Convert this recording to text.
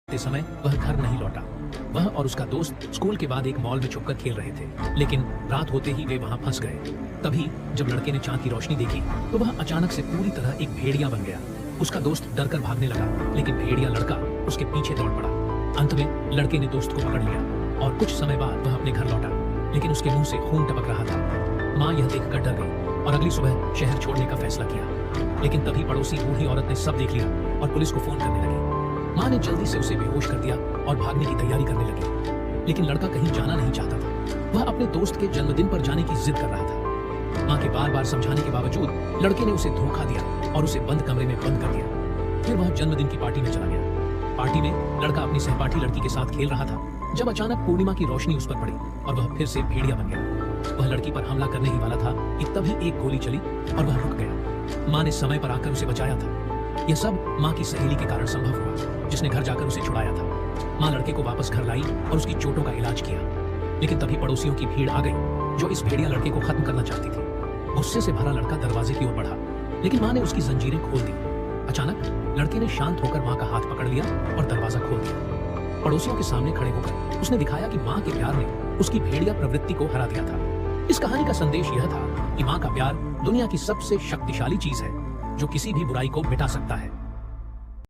ते समय वह घर नहीं लौटा। वह और उसका दोस्त स्कूल के बाद एक मॉल में छुपकर खेल रहे थे, लेकिन रात होते ही वे वहां फंस गए। तभी जब लड़के ने चांद की रोशनी देखी तो वह अचानक से पूरी तरह एक भेड़िया बन गया। उसका दोस्त डरकर भागने लगा, लेकिन भेड़िया लड़का उसके पीछे दौड़ पड़ा। अंत में लड़के ने दोस्त को पकड़ लिया और कुछ समय बाद वह अपने घर लौटा, लेकिन उसके मुंह से खून टपक रहा था। माँ यह देखकर डर गई और अगली सुबह शहर छोड़ने का फैसला किया, लेकिन तभी पड़ोसी बूढ़ी औरत ने सब देख लिया और पुलिस को फोन करने लगी। माँ ने जल्दी से उसे बेहोश कर दिया और भागने की तैयारी करने लगी, लेकिन लड़का कहीं जाना नहीं चाहता था। वह अपने दोस्त के जन्मदिन पर जाने की जिद कर रहा था। माँ के बार बार समझाने के बावजूद लड़के ने उसे धोखा दिया और उसे बंद कमरे में बंद कर दिया। फिर वह जन्मदिन की पार्टी में चला गया। पार्टी में लड़का अपनी सहपाठी लड़की के साथ खेल रहा था जब अचानक पूर्णिमा की रोशनी उस पर पड़ी और वह फिर से भेड़िया बन गया। वह लड़की पर हमला करने ही वाला था कि तभी एक गोली चली और वह रुक गया। माँ ने समय पर आकर उसे बचाया था। यह सब माँ की सहेली के कारण संभव हुआ, जिसने घर जाकर उसे छुड़ाया था। माँ लड़के को वापस घर लाई और उसकी चोटों का इलाज किया, लेकिन तभी पड़ोसियों की भीड़ आ गई जो इस भेड़िया लड़के को खत्म करना चाहती थी। गुस्से से भरा लड़का दरवाजे की ओर बढ़ा, लेकिन माँ ने उसकी जंजीरें खोल दी। अचानक लड़के ने शांत होकर माँ का हाथ पकड़ लिया और दरवाजा खोल दिया। पड़ोसियों के सामने खड़े होकर उसने दिखाया कि माँ के प्यार ने उसकी भेड़िया प्रवृत्ति को हरा दिया था। इस कहानी का संदेश यह था कि माँ का प्यार दुनिया की सबसे शक्तिशाली चीज है जो किसी भी बुराई को मिटा सकता है।